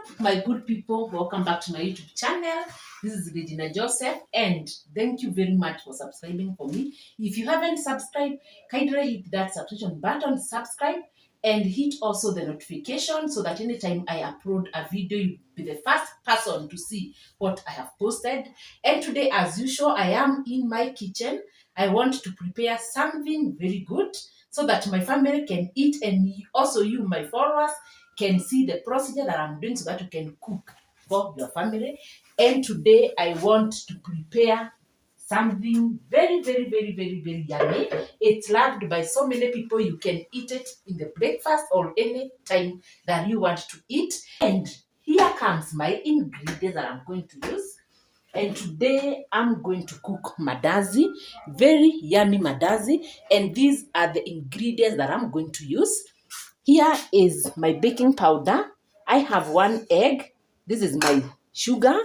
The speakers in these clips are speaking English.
up, my good people? Welcome back to my YouTube channel. This is Regina Joseph, and thank you very much for subscribing for me. If you haven't subscribed, kindly hit that subscription button, subscribe, and hit also the notification so that anytime I upload a video, you'll be the first person to see what I have posted. And today, as usual, I am in my kitchen. I want to prepare something very good so that my family can eat, and also you, my followers, can see the procedure that I'm doing so that you can cook for your family. And today I want to prepare something very, very, very, very, very yummy. It's loved by so many people. You can eat it in the breakfast or any time that you want to eat. And here comes my ingredients that I'm going to use. And today I'm going to cook Mandazi, very yummy Mandazi. And these are the ingredients that I'm going to use. Here is my baking powder. I have 1 egg. This is my sugar.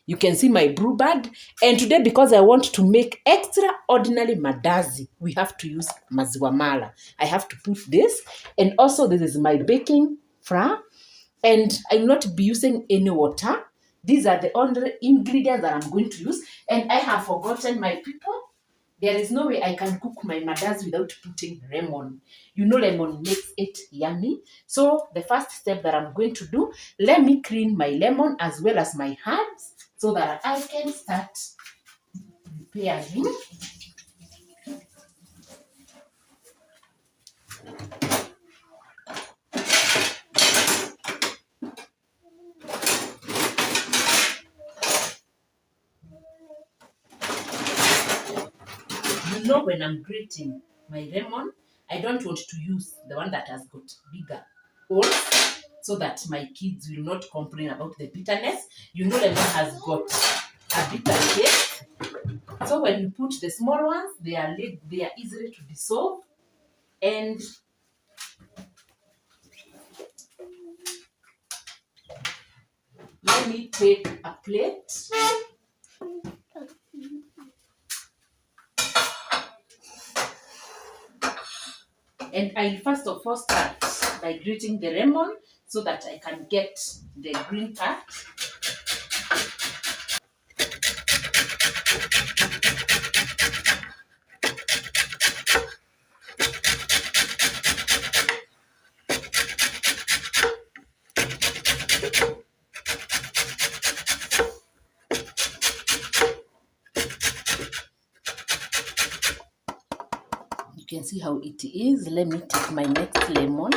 You can see my bluebird. And today, because I want to make extraordinary Mandazi, we have to use maziwa mala. I have to put this. And also, this is my baking flour. And I will not be using any water. These are the only ingredients that I'm going to use. And I have forgotten, my people, there is no way I can cook my Mandazi without putting lemon. You know, lemon makes it yummy. So the first step that I'm going to do, let me clean my lemon as well as my herbs so that I can start preparing. You know, when I'm grating my lemon, I don't want to use the one that has got bigger holes so that my kids will not complain about the bitterness. You know, lemon has got a bitter taste. So when you put the small ones, they are easily to dissolve. And let me take a plate. And I first of all start by grating the lemon so that I can get the green part. You can see how it is. Let me take my next lemon.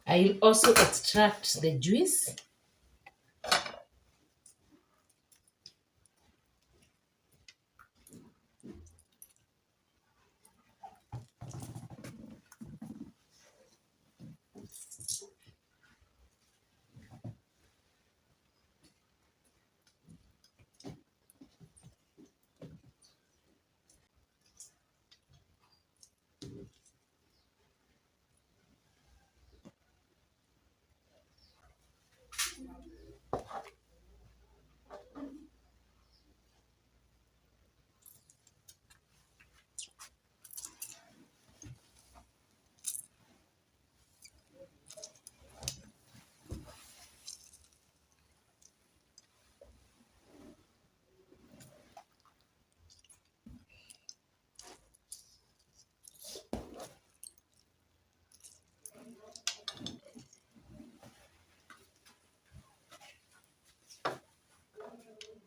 I will also extract the juice.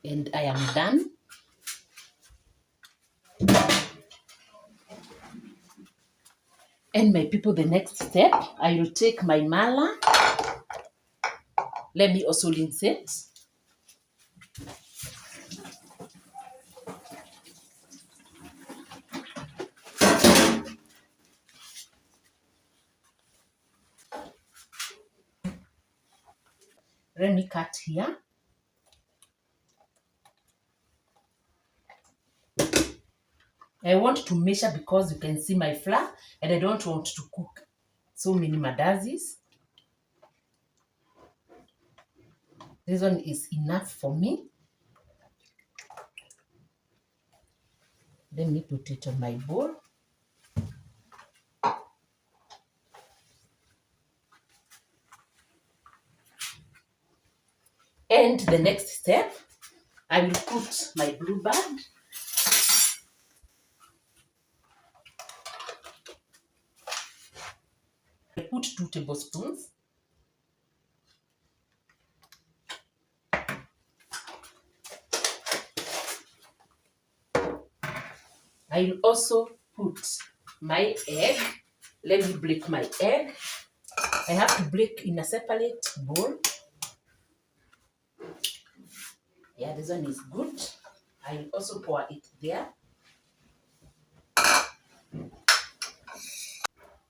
And I am done. And my people, the next step, I will take my mala. Let me also rinse it. Let me cut here. I want to measure because you can see my flour and I don't want to cook so many mandazis. This one is enough for me. Let me put it on my bowl. And the next step, I will put my bluebird. I put 2 tablespoons. I will also put my egg. Let me break my egg. I have to break in a separate bowl. Yeah, this one is good. I will also pour it there.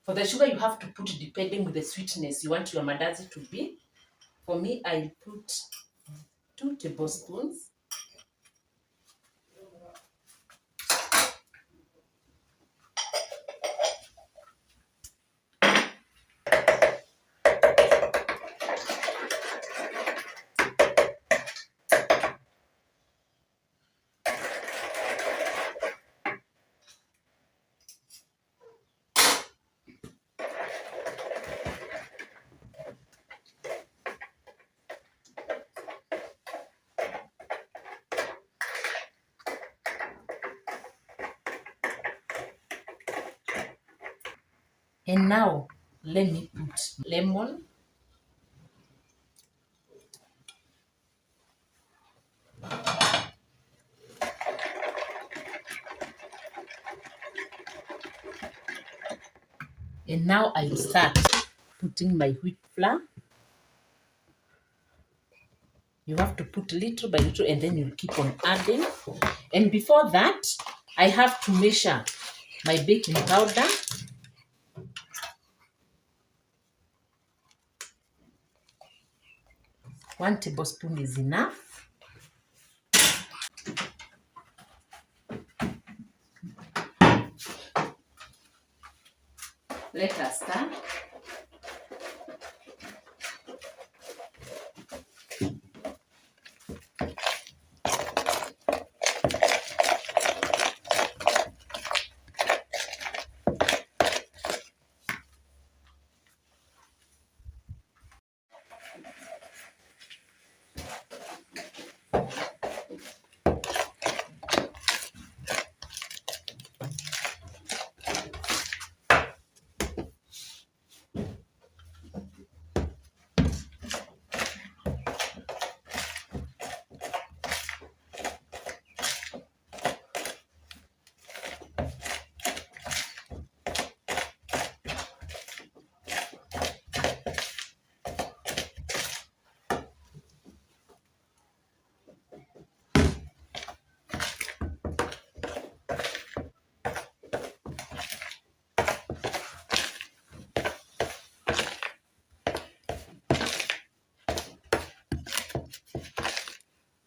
For the sugar, you have to put depending with the sweetness you want your mandazi to be. For me, I put 2 tablespoons. And now, let me put lemon. And now I will start putting my wheat flour. You have to put little by little and then you'll keep on adding. And before that, I have to measure my baking powder. One tablespoon is enough. Let us start.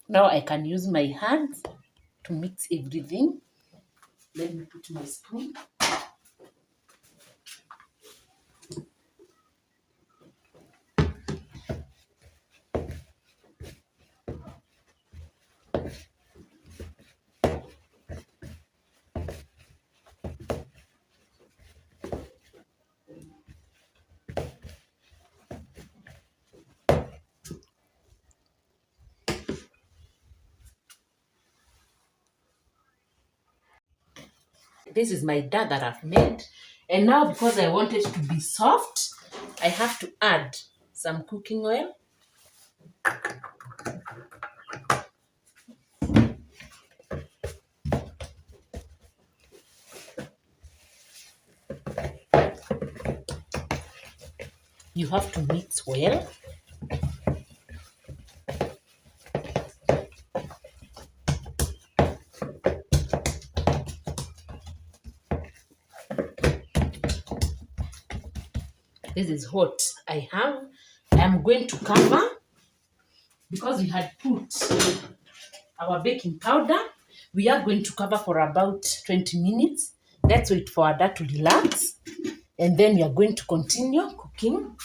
Now I can use my hands to mix everything. Let me put my spoon. This is my dough that I've made. And now because I want it to be soft, I have to add some cooking oil. You have to mix well. This is hot. I am going to cover because we had put our baking powder, we are going to cover for about 20 minutes. Let's wait for that to relax. And then we are going to continue cooking.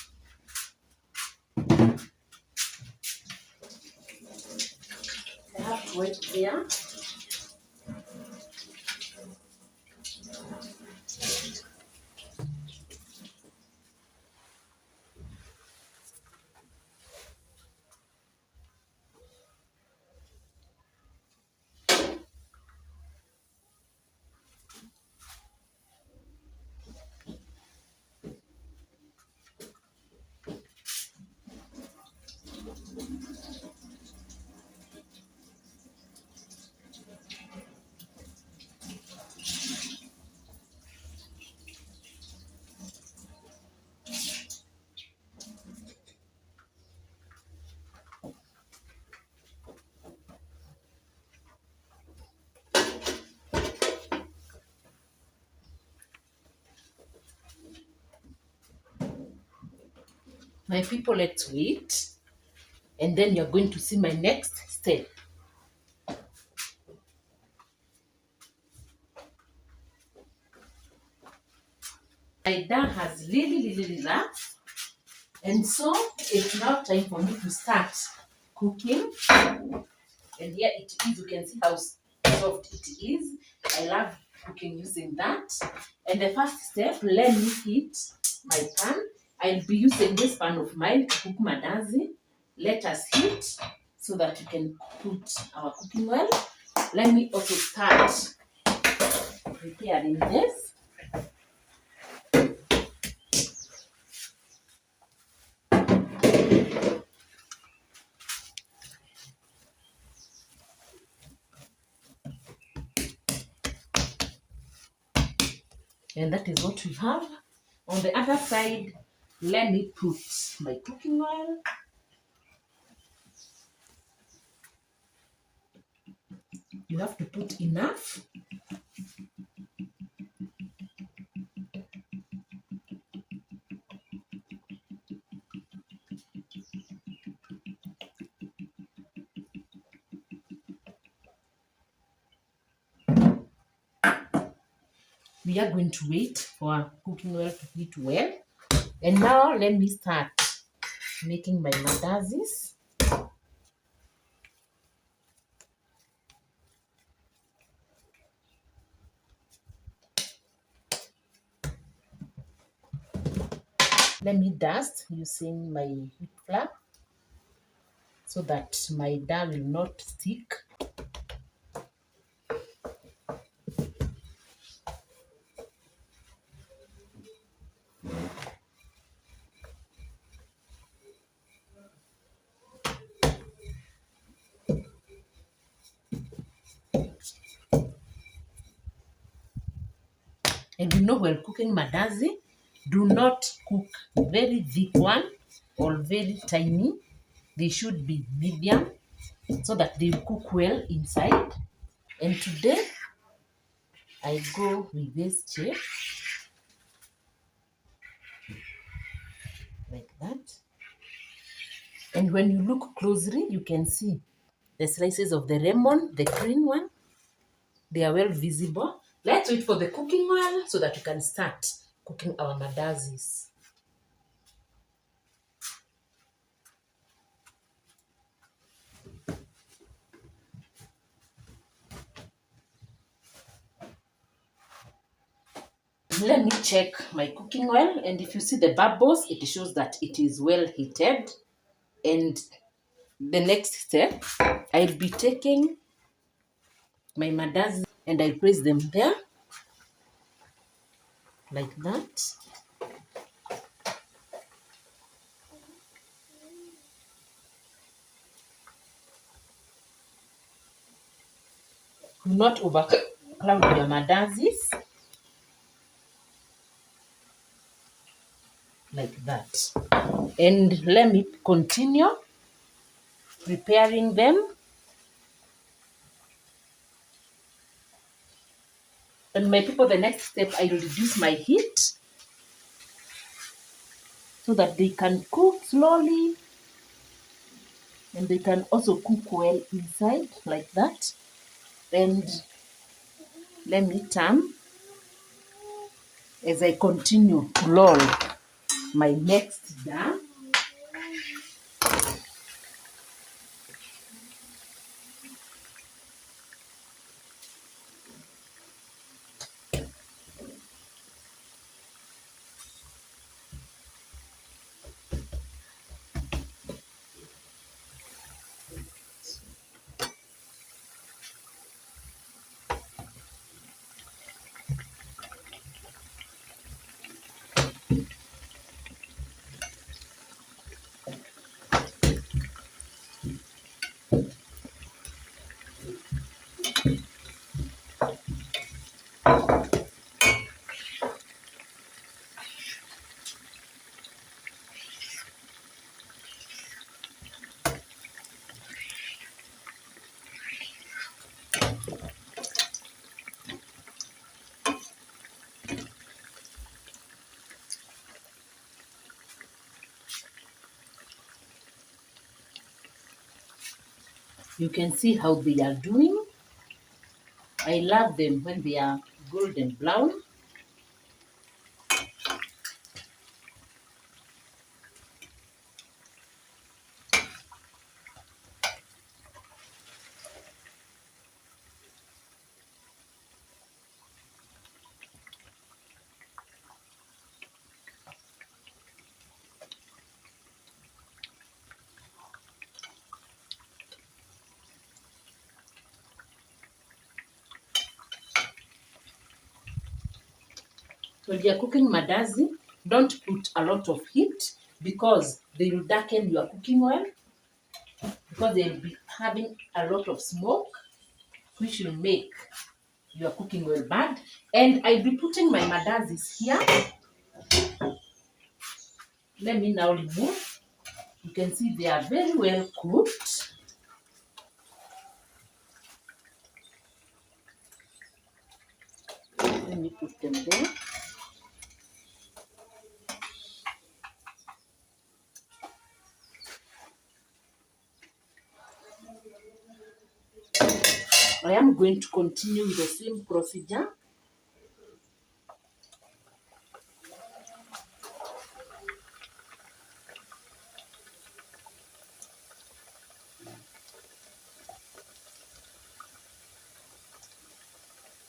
I have to wait there. My people, let's wait. And then you're going to see my next step. My dough has really relaxed. And so it's now time for me to start cooking. And here it is. You can see how soft it is. I love cooking using that. And the first step, let me heat my pan. I'll be using this pan of mine to cook mandazi. Let us heat so that we can put our cooking oil. Let me also start preparing this. And that is what we have. On the other side, let me put my cooking oil. You have to put enough. We are going to wait for our cooking oil to heat well. And now let me start making my mandazis. Let me dust using my wheat flour so that my dough will not stick. And you know, when cooking mandazi, do not cook very thick one or very tiny. They should be medium so that they cook well inside. And today, I go with this shape, like that. And when you look closely, you can see the slices of the lemon, the green one. They are well visible. Let's wait for the cooking oil so that we can start cooking our mandazis. Let me check my cooking oil, and if you see the bubbles, it shows that it is well heated. And the next step, I'll be taking my mandazi and I place them there like that. Do not overcloud your mandazis, like that. And let me continue preparing them. And my people, the next step, I will reduce my heat so that they can cook slowly. And they can also cook well inside like that. And let me turn as I continue to roll my next dough. You can see how they are doing. I love them when they are golden brown. When you are cooking mandazi, don't put a lot of heat because they will darken your cooking oil, because they'll be having a lot of smoke, which will make your cooking oil bad. And I'll be putting my mandazis here. Let me now remove. You can see they are very well cooked. Let me put them there. I am going to continue with the same procedure.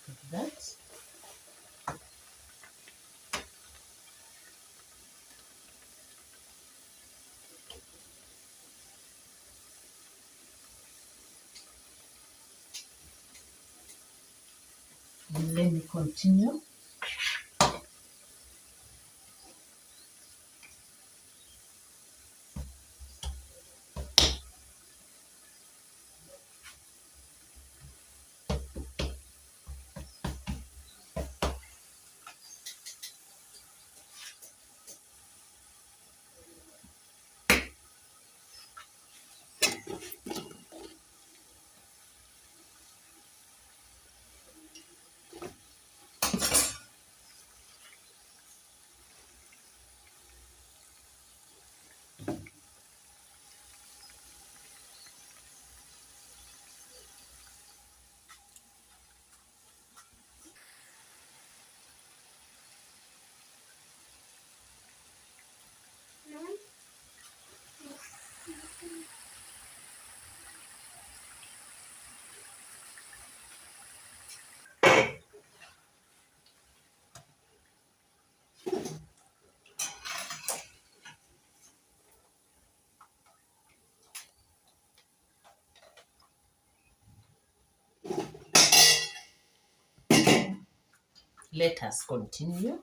Like that. And let me continue. Let us continue.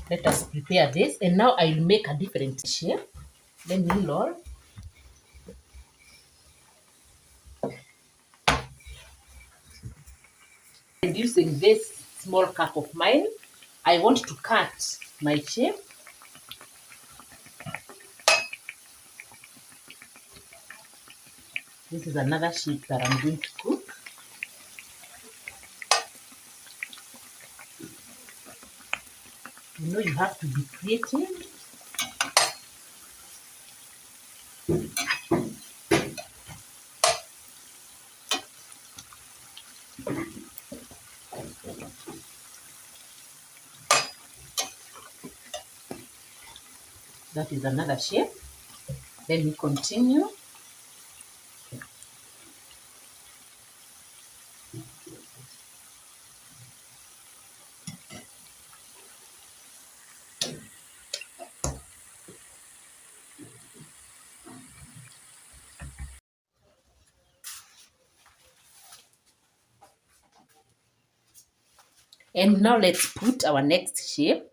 Let us prepare this, and now I'll make a different shape. Let me roll. And using this small cup of mine, I want to cut my shape. This is another shape that I'm going to cook. You know, you have to be creative. That is another shape. Let me continue. And now let's put our next shape.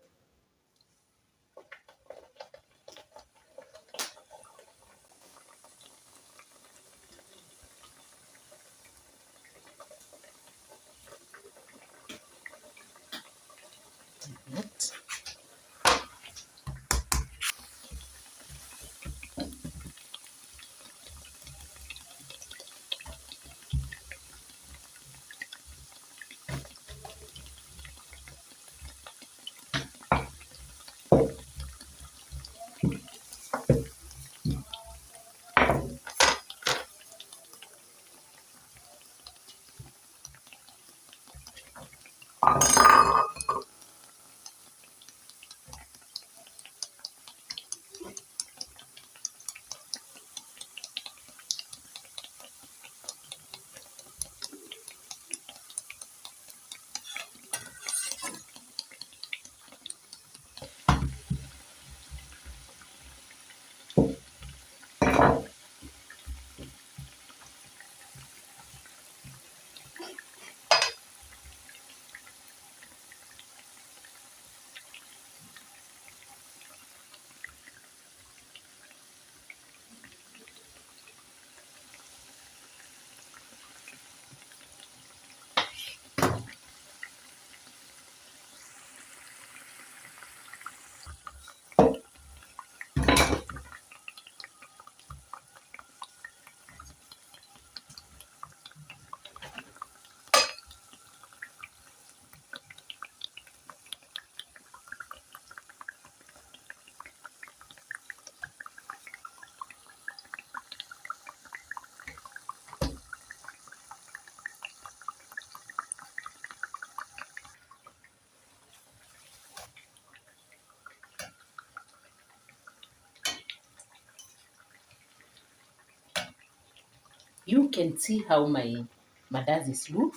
You can see how my mandazis look.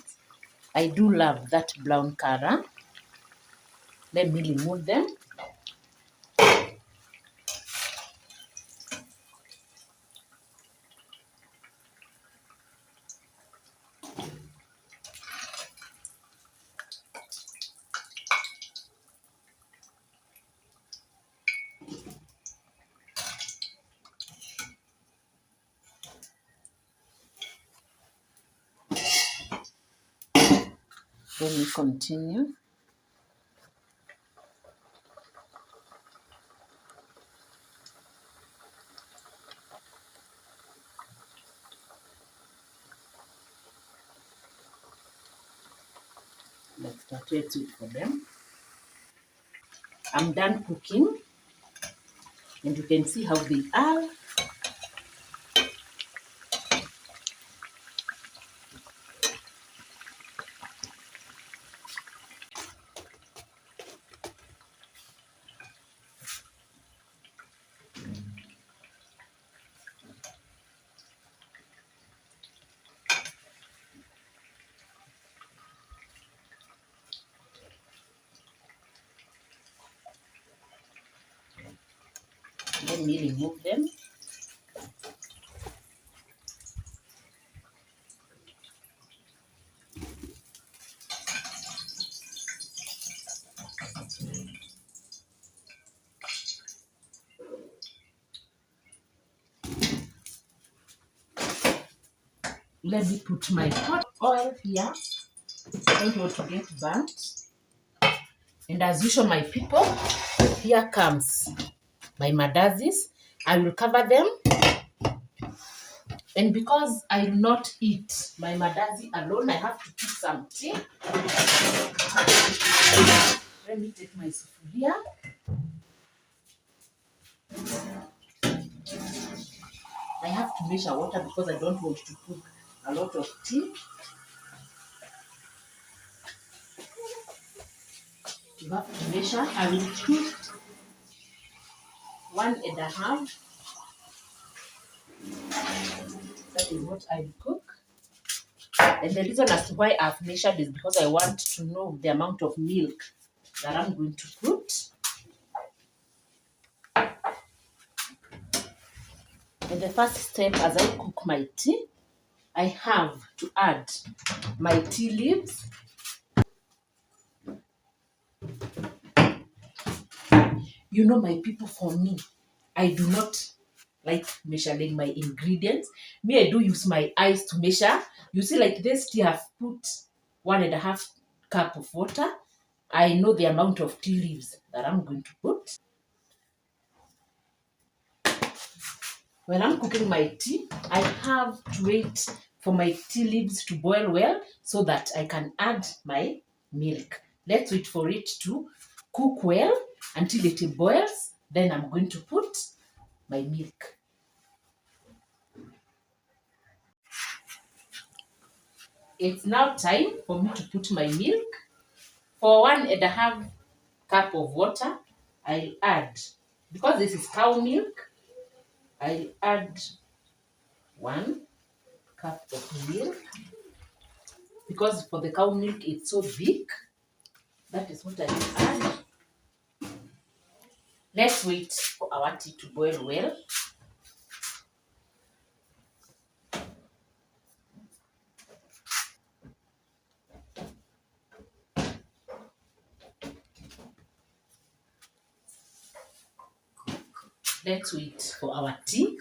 I do love that brown color. Let me remove them. Let me continue. Let's start to wait for them. I'm done cooking, and you can see how they are. Let me remove them. Let me put my hot oil here. I don't want to get burnt. And as usual, my people, here comes my mandazis. I will cover them And because I will not eat my mandazi alone, I have to put some tea. Let me take my sufuria. I have to measure water because I don't want to cook a lot of tea. You have to measure. I will put 1.5. That is what I will cook. And the reason as to why I've measured is because I want to know the amount of milk that I'm going to put. And the first step as I cook my tea, I have to add my tea leaves. You know, my people, for me, I do not like measuring my ingredients. Me, I do use my eyes to measure. You see, like this tea, I've put 1.5 cup of water. I know the amount of tea leaves that I'm going to put. When I'm cooking my tea, I have to wait for my tea leaves to boil well so that I can add my milk. Let's wait for it to cook well until it boils. Then I'm going to put my milk. It's now time for me to put my milk. For 1.5 cup of water, I'll add, because this is cow milk, I'll add 1 cup of milk. Because for the cow milk, it's so big. That is what I will add. Let's wait for our tea to boil well. Let's wait for our tea.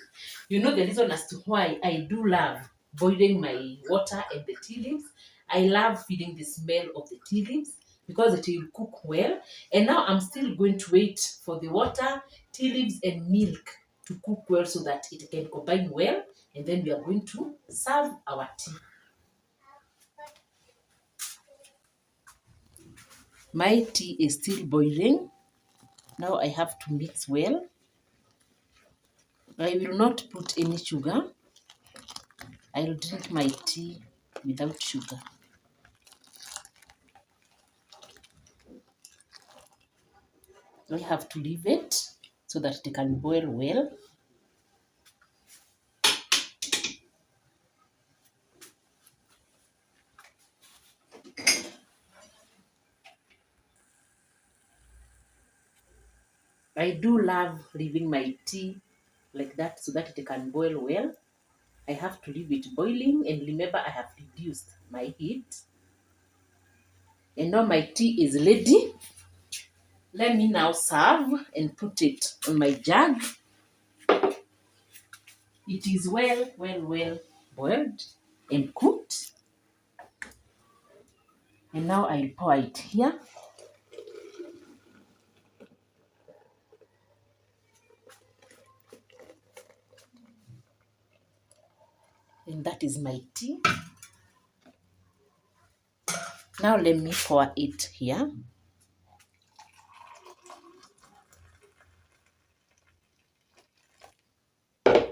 You know the reason as to why I do love boiling my water and the tea leaves. I love feeling the smell of the tea leaves because it will cook well. And now I'm still going to wait for the water, tea leaves, and milk to cook well so that it can combine well. And then we are going to serve our tea. My tea is still boiling. Now I have to mix well. I will not put any sugar. I will drink my tea without sugar. I have to leave it so that it can boil well. I do love leaving my tea like that so that it can boil well. I have to leave it boiling, and remember I have reduced my heat. And now my tea is ready. Let me now serve and put it on my jug. It is well boiled and cooked. And now I'll pour it here. And that is my tea. Now let me pour it here.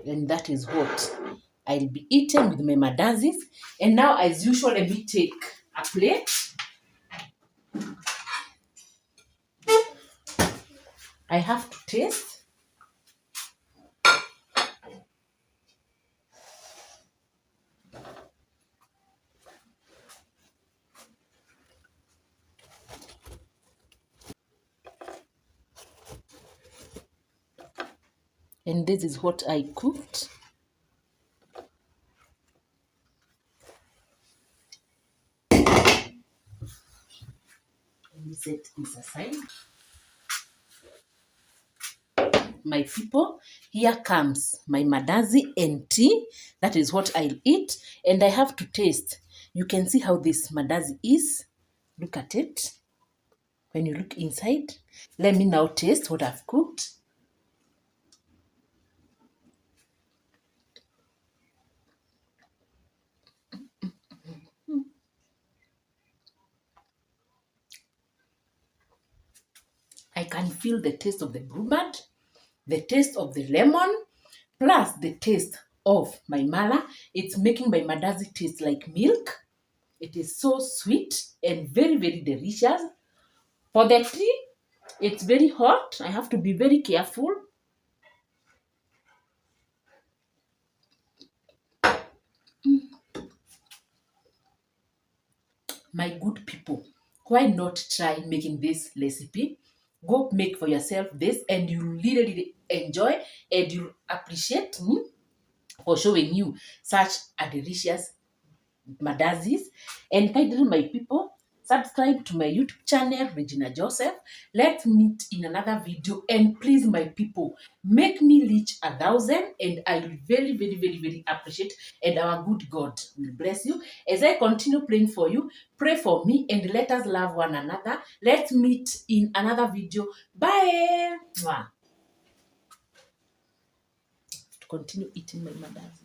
And that is what I'll be eating with my mandazis. And now, as usual, let me take a plate. I have to taste. And this is what I cooked. Let me set this aside. My people, here comes my mandazi and tea. That is what I'll eat. And I have to taste. You can see how this mandazi is. Look at it. When you look inside. Let me now taste what I've cooked. can feel the taste of the bluebird, the taste of the lemon, plus the taste of my mala. It's making my mandazi taste like milk. It is so sweet and very, very delicious. For the tea, it's very hot. I have to be very careful. My good people, why not try making this recipe? Go make for yourself this and you really, really enjoy and you appreciate me for showing you such a delicious Mandazis. And kindly, my people, subscribe to my YouTube channel, Regina Joseph. Let's meet in another video. And please, my people, make me reach 1,000. And I will very, very, very, very appreciate. And our good God will bless you. As I continue praying for you, pray for me and let us love one another. Let's meet in another video. Bye. Mwah. To continue eating my Mandazi.